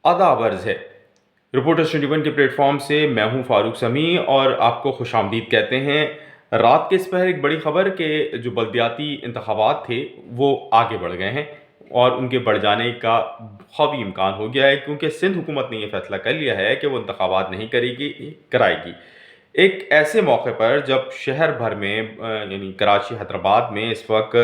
आदाब अर्ज़ है। रिपोर्टर्स 21 के प्लेटफॉर्म से मैं हूं फारूक समी और आपको खुशामदीद कहते हैं। रात के इस पहर एक बड़ी खबर के जो बल्दियाती इंतखाबात थे वो आगे बढ़ गए हैं और उनके बढ़ जाने का ख़ावी इम्कान हो गया है, क्योंकि सिंध हुकूमत ने यह फैसला कर लिया है कि वो इंतखाबात नहीं कराएगी। एक ऐसे मौके पर जब शहर भर में यानी कराची, हैदराबाद में इस वक्त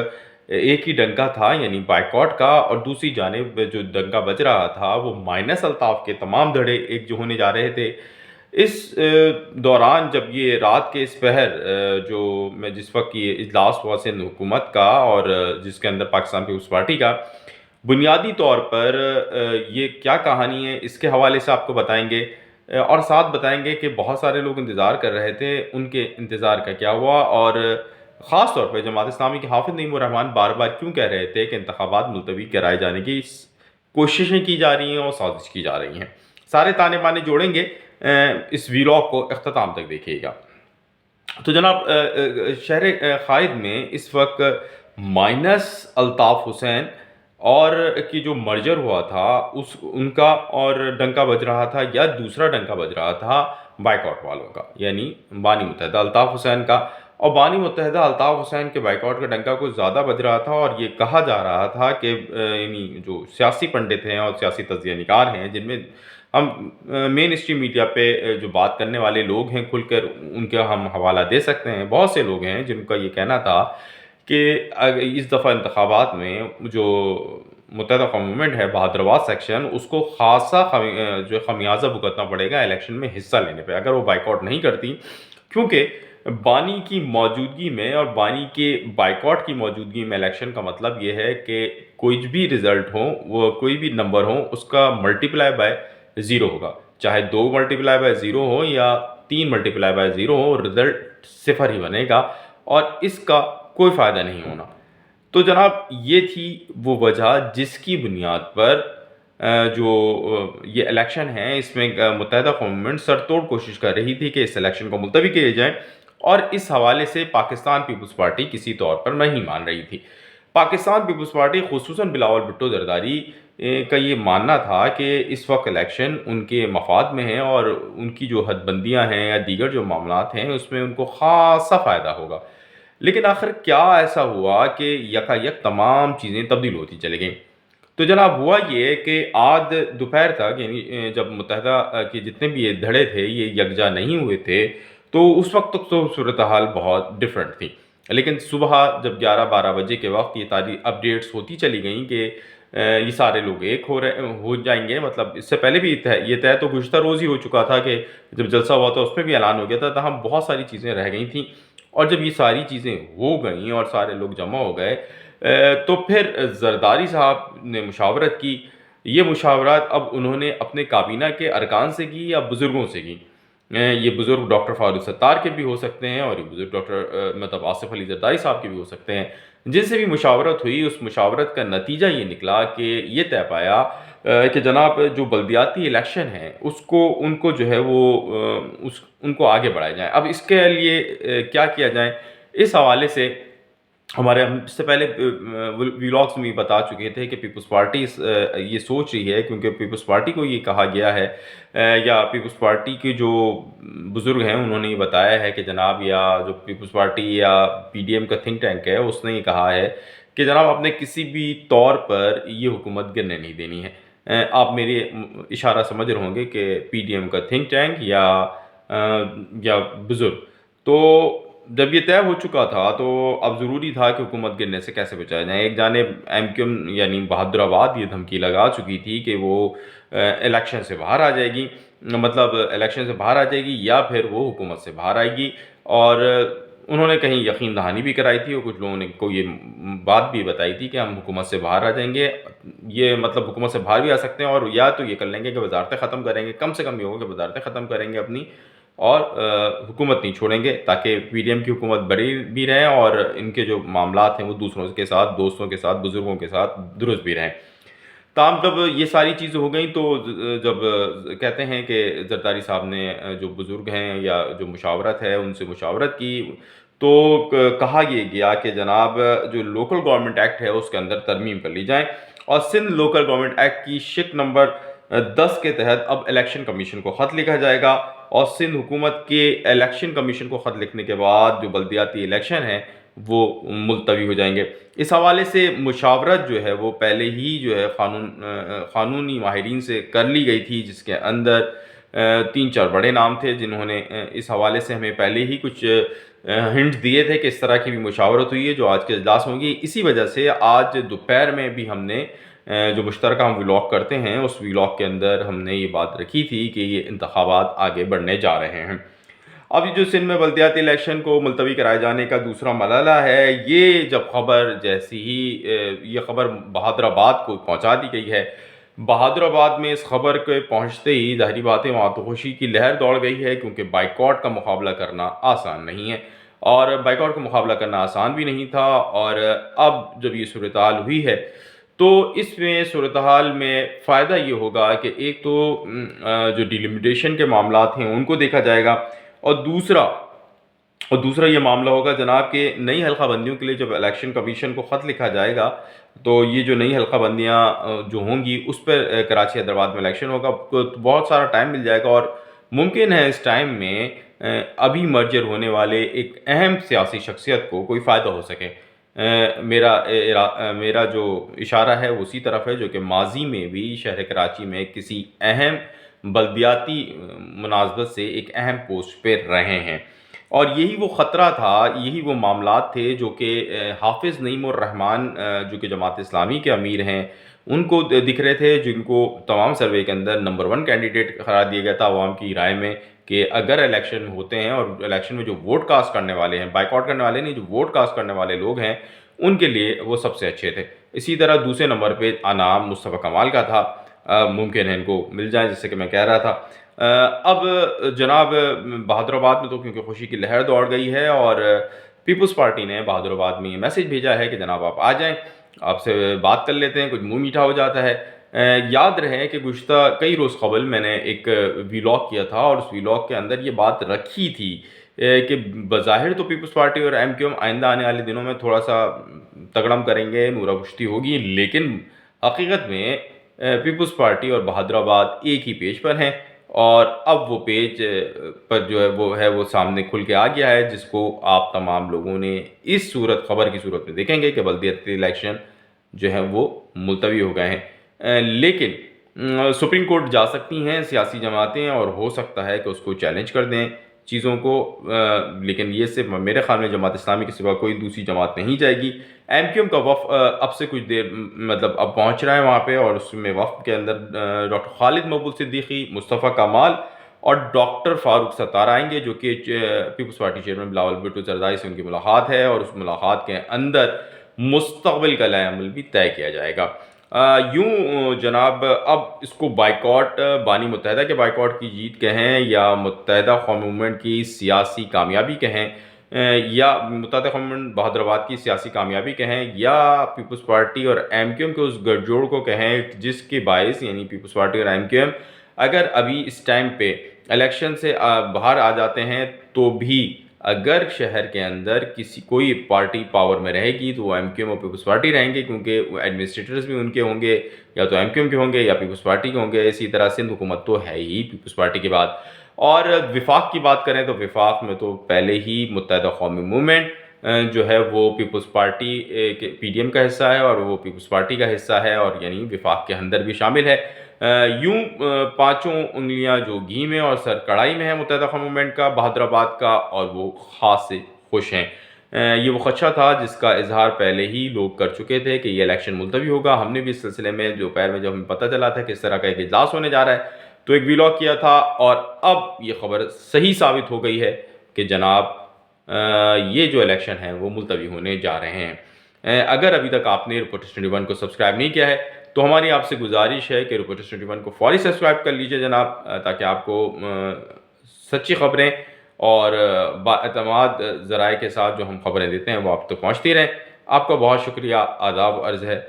एक ही डंका था यानी बाइकॉट का, और दूसरी जानिब जो डंका बज रहा था वो माइनस अल्ताफ के तमाम धड़े एक जो होने जा रहे थे। इस दौरान जब ये रात के इस पहर जो मैं जिस वक्त ये इजलास हुआ सिंध हुकूमत का और जिसके अंदर पाकिस्तान पीपल्स पार्टी का, बुनियादी तौर पर ये क्या कहानी है इसके हवाले से आपको बताएंगे, और साथ बताएंगे कि बहुत सारे लोग इंतज़ार कर रहे थे, उनके इंतज़ार का क्या हुआ, और ख़ास तौर पे जमात इस्लामी के हाफिज़ नईमुर रहमान बार बार क्यों कह रहे थे कि इंतखाबात मुलतवी कराए जाने की कोशिशें की जा रही हैं और साजिश की जा रही हैं। सारे ताने बाने जोड़ेंगे, इस वीलॉग को अख्ताम तक देखिएगा। तो जनाब, शहर क़ायद में इस वक्त माइनस अल्ताफ़ हुसैन और की जो मर्जर हुआ था उस उनका और डंका बज रहा था, या दूसरा डंका बज रहा था बाइकॉट वालों का, यानी बानी मुत्तहदा अल्ताफ़ हुसैन का। और बानी मुत्तहदा अल्ताफ़ हुसैन के बाइकॉट का डंका कुछ ज़्यादा बज रहा था, और ये कहा जा रहा था कि यानी जो सियासी पंडित हैं और सियासी तज्ज़िया निगार हैं, जिनमें हम मेन स्ट्रीम मीडिया पे जो बात करने वाले लोग हैं खुलकर उनका हम हवाला दे सकते हैं, बहुत से लोग हैं जिनका ये कहना था कि इस दफ़ा इंतखाबात में जो मुत्तहदा कौम मूवमेंट है बहादुराबाद सेक्शन, उसको खासा जो खमियाजा भुगतना पड़ेगा इलेक्शन में हिस्सा लेने पे अगर वो बाइकआउट नहीं करती, क्योंकि बानी की मौजूदगी में और बानी के बाइकआउट की मौजूदगी में इलेक्शन का मतलब ये है कि कोई भी रिज़ल्ट हो, वो कोई भी नंबर हो, उसका मल्टीप्लाई बाय ज़ीरो होगा, चाहे 2 मल्टीप्लाई बाय ज़ीरो हो या 3 मल्टीप्लाई बाय ज़ीरो हो, रिज़ल्ट सिफर ही बनेगा और इसका कोई फ़ायदा नहीं होना। तो जनाब, ये थी वो वजह जिसकी बुनियाद पर ये इलेक्शन है इसमें मुत्तहदा कौम मूवमेंट सरतोड़ कोशिश कर रही थी कि इस इलेक्शन को मुलतवी किया जाए, और इस हवाले से पाकिस्तान पीपल्स पार्टी किसी तौर पर नहीं मान रही थी। पाकिस्तान पीपल्स पार्टी खुसूसन बिलावल भुट्टो जरदारी का ये मानना था कि इस वक्त इलेक्शन उनके मफाद में है और उनकी जो हदबंदियाँ हैं या दीगर जो मामलात हैं उसमें उनको ख़ासा फ़ायदा होगा। लेकिन आखिर क्या ऐसा हुआ कि यकायक तमाम चीज़ें तब्दील होती चली गईं। तो जनाब, हुआ ये कि आज दोपहर तक यानी जब मुत्तहदा के जितने भी ये धड़े थे ये यकजा नहीं हुए थे, तो उस वक्त तक तो सूरत हाल बहुत डिफरेंट थी। लेकिन सुबह जब 11-12 बजे के वक्त ये सारी अपडेट्स होती चली गईं कि ये सारे लोग एक हो जाएंगे, मतलब इससे पहले भी ये तय तो गुज़िश्ता रोज़ ही हो चुका था कि जब जलसा हुआ था उसमें भी ऐलान हो गया था, तहाँ बहुत सारी चीज़ें रह गई थीं। और जब ये सारी चीज़ें हो गईं और सारे लोग जमा हो गए, तो फिर जरदारी साहब ने मुशावरत की। ये मुशावरत अब उन्होंने अपने काबीना के अरकान से की या बुज़ुर्गों से की। ये बुज़ुर्ग डॉक्टर फ़ारूक सत्तार के भी हो सकते हैं और ये बुज़ुर्ग डॉक्टर मतलब आसिफ़ अली ज़रदारी साहब के भी हो सकते हैं। जिनसे भी मुशावरत हुई, उस मुशावरत का नतीजा ये निकला कि ये तय पाया कि जनाब जो बल्दियाती इलेक्शन है उसको उनको जो है वो उनको आगे बढ़ाया जाए। अब इसके लिए क्या किया जाए, इस हवाले से हम इससे पहले व्लॉग्स में बता चुके थे कि पीपल्स पार्टी ये सोच रही है, क्योंकि पीपल्स पार्टी को ये कहा गया है या पीपल्स पार्टी के जो बुज़ुर्ग हैं उन्होंने ये बताया है कि जनाब, या जो पीपल्स पार्टी या पीडीएम का थिंक टैंक है उसने ये कहा है कि जनाब आपने किसी भी तौर पर ये हुकूमत गिरने नहीं देनी है। आप मेरे इशारा समझ रहे होंगे कि पीडीएम का थिंक टैंक या बुज़ुर्ग। तो जब ये तय हो चुका था तो अब ज़रूरी था कि हुकूमत गिरने से कैसे बचाया जाए। एक जानिब एमक्यूएम यानी बहादुराबाद ये धमकी लगा चुकी थी कि वो इलेक्शन से बाहर आ जाएगी, मतलब इलेक्शन से बाहर आ जाएगी या फिर वो हुकूमत से बाहर आएगी, और उन्होंने कहीं यकीन दहानी भी कराई थी और कुछ लोगों ने को ये बात भी बताई थी कि हम हुकूमत से बाहर आ जाएंगे। ये मतलब हुकूमत से बाहर भी आ सकते हैं, और या तो ये कर लेंगे कि वजारतें ख़त्म करेंगे, कम से कम ये होगा कि वजारतें ख़त्म करेंगे अपनी, और हुकूमत नहीं छोड़ेंगे ताकि पीडीएम की हुकूमत बड़ी भी रहे और इनके जो मामलात हैं वो दूसरों के साथ, दोस्तों के साथ, बुज़ुर्गों के साथ दुरुस्त भी रहें। तमाम जब ये सारी चीज़ें हो गई तो जब कहते हैं कि जरदारी साहब ने जो बुज़ुर्ग हैं या जो मुशावरत है उनसे मुशावरत की, तो कहा ये गया कि जनाब जो लोकल गवर्नमेंट एक्ट है उसके अंदर तरमीम कर ली जाए, और सिंध लोकल गवर्नमेंट एक्ट की शिक नंबर 10 کے تحت اب الیکشن کمیشن کو خط لکھا جائے گا، اور سندھ حکومت کے الیکشن کمیشن کو خط لکھنے کے بعد جو بلدیاتی الیکشن ہیں وہ ملتوی ہو جائیں گے۔ اس حوالے سے مشاورت جو ہے وہ پہلے ہی جو ہے قانونی ماہرین سے کر لی گئی تھی، جس کے اندر 3-4 بڑے نام تھے جنہوں نے اس حوالے سے ہمیں پہلے ہی کچھ ہنٹ دیے تھے کہ اس طرح کی بھی مشاورت ہوئی ہے جو آج کے اجلاس ہوں گی۔ اسی وجہ سے آج دوپہر میں بھی ہم نے جو مشترکہ ہم ولاگ کرتے ہیں اس ولاگ کے اندر ہم نے یہ بات رکھی تھی کہ یہ انتخابات آگے بڑھنے جا رہے ہیں۔ اب جو سندھ میں بلدیاتی الیکشن کو ملتوی کرائے جانے کا دوسرا مرحلہ ہے، یہ جب خبر جیسی ہی یہ خبر بہادر آباد کو پہنچا دی گئی ہے، بہادر آباد میں اس خبر کے پہنچتے ہی ظاہری بات ہے وہاں تو خوشی کی لہر دوڑ گئی ہے، کیونکہ بائیکاٹ کا مقابلہ کرنا آسان نہیں ہے، اور بائیکاٹ کا مقابلہ کرنا آسان بھی نہیں تھا۔ اور اب جب یہ صورتحال ہوئی ہے تو اس میں صورتحال میں فائدہ یہ ہوگا کہ ایک تو جو ڈیلیمیٹیشن کے معاملات ہیں ان کو دیکھا جائے گا، اور دوسرا یہ معاملہ ہوگا جناب کہ نئی حلقہ بندیوں کے لیے جب الیکشن کمیشن کو خط لکھا جائے گا تو یہ جو نئی حلقہ بندیاں جو ہوں گی اس پر کراچی حیدرآباد میں الیکشن ہوگا، تو بہت سارا ٹائم مل جائے گا، اور ممکن ہے اس ٹائم میں ابھی مرجر ہونے والے ایک اہم سیاسی شخصیت کو کوئی فائدہ ہو سکے۔ میرا جو اشارہ ہے وہ اسی طرف ہے جو کہ ماضی میں بھی شہر کراچی میں کسی اہم بلدیاتی مناسبت سے ایک اہم پوسٹ پہ رہے ہیں، اور یہی وہ خطرہ تھا، یہی وہ معاملات تھے جو کہ حافظ نعیم الرحمن جو کہ جماعت اسلامی کے امیر ہیں ان کو دکھ رہے تھے، جن کو تمام سروے کے اندر نمبر 1 کینڈیڈیٹ قرار دیا گیا تھا عوام کی رائے میں، کہ اگر الیکشن ہوتے ہیں اور الیکشن میں جو ووٹ کاسٹ کرنے والے ہیں، بائیکاٹ کرنے والے نہیں، جو ووٹ کاسٹ کرنے والے لوگ ہیں ان کے لیے وہ سب سے اچھے تھے۔ اسی طرح دوسرے نمبر پہ نام مصطفیٰ کمال کا تھا، ممکن ہے ان کو مل جائیں جیسے کہ میں کہہ رہا تھا۔ اب جناب بہادر آباد میں تو کیونکہ خوشی کی لہر دوڑ گئی ہے، اور پیپلز پارٹی نے بہادر آباد میں یہ میسج بھیجا ہے کہ جناب آپ آ جائیں، آپ سے بات کر لیتے ہیں، کچھ منہ میٹھا ہو جاتا ہے۔ یاد رہے کہ گزشتہ کئی روز قبل میں نے ایک ولاگ کیا تھا، اور اس ولاگ کے اندر یہ بات رکھی تھی کہ بظاہر تو پیپلز پارٹی اور ایم کیو ایم آئندہ آنے والے دنوں میں تھوڑا سا تگڑم کریں گے، نورہ پشتی ہوگی، لیکن حقیقت میں پیپلز پارٹی اور بہادر آباد ایک ہی پیج پر ہیں، اور اب وہ پیج پر جو ہے وہ سامنے کھل کے آ گیا ہے، جس کو آپ تمام لوگوں نے اس خبر کی صورت میں دیکھیں گے کہ بلدیاتی الیکشن جو ہے وہ ملتوی ہو گئے ہیں۔ لیکن سپریم کورٹ جا سکتی ہیں سیاسی جماعتیں، اور ہو سکتا ہے کہ اس کو چیلنج کر دیں چیزوں کو، لیکن یہ صرف میرے خیال میں جماعت اسلامی کے سوا کوئی دوسری جماعت نہیں جائے گی۔ ایم کیو ایم کا وفد اب سے کچھ دیر مطلب اب پہنچ رہا ہے وہاں پہ، اور اس میں وفد کے اندر ڈاکٹر خالد مقبول صدیقی، مصطفیٰ کمال اور ڈاکٹر فاروق ستار آئیں گے، جو کہ پیپلز پارٹی چیئرمین بلاول بھٹو زرداری سے ان کی ملاقات ہے، اور اس ملاقات کے اندر مستقبل کا لائحہ عمل بھی طے کیا جائے گا۔ یوں جناب اب اس کو بائیکاٹ بانی متحدہ کے بائیکاٹ کی جیت کہیں، یا متحدہ قومی موومنٹ کی سیاسی کامیابی کہیں، یا متحدہ قومی موومنٹ بہادر آباد کی سیاسی کامیابی کہیں، یا پیپلز پارٹی اور ایم کیو ایم کے اس گٹھ جوڑ کو کہیں جس کے باعث یعنی پیپلز پارٹی اور ایم کیو ایم اگر ابھی اس ٹائم پہ الیکشن سے باہر آ جاتے ہیں تو بھی اگر شہر کے اندر کوئی پارٹی پاور میں رہے گی تو وہ ایم کیو ایم اور پیپلز پارٹی رہیں گے، کیونکہ وہ ایڈمنسٹریٹرز بھی ان کے ہوں گے، یا تو ایم کیو ایم کے ہوں گے یا پیپلز پارٹی کے ہوں گے۔ اسی طرح سندھ حکومت تو ہے ہی پیپلز پارٹی کے بعد۔ اور وفاق کی بات کریں تو وفاق میں تو پہلے ہی متحدہ قومی موومنٹ جو ہے وہ Peoples Party P D M کا حصہ ہے، اور وہ پیپلز پارٹی کا حصہ ہے، اور یعنی وفاق کے اندر بھی شامل ہے۔ یوں پانچوں انگلیاں جو گھی میں اور سر کڑھائی میں ہے متحدہ قومی موومنٹ کا، بہادر آباد کا، اور وہ خاص سے خوش ہیں۔ یہ وہ خدشہ تھا جس کا اظہار پہلے ہی لوگ کر چکے تھے کہ یہ الیکشن ملتوی ہوگا۔ ہم نے بھی اس سلسلے میں دوپہر میں جب ہمیں پتہ چلا تھا کہ اس طرح کا ایک اجلاس ہونے جا رہا ہے تو ایک ولاگ کیا تھا، اور اب یہ خبر صحیح ثابت ہو گئی ہے کہ جناب یہ جو الیکشن ہے وہ ملتوی ہونے جا رہے ہیں۔ اگر ابھی تک آپ نے رپورٹرز 21 کو سبسکرائب نہیں کیا ہے تو ہماری آپ سے گزارش ہے کہ رپورٹرز 21 کو فوری سبسکرائب کر لیجئے جناب، تاکہ آپ کو سچی خبریں اور بااعتماد ذرائع کے ساتھ جو ہم خبریں دیتے ہیں وہ آپ تک پہنچتی رہیں۔ آپ کا بہت شکریہ، آداب عرض ہے۔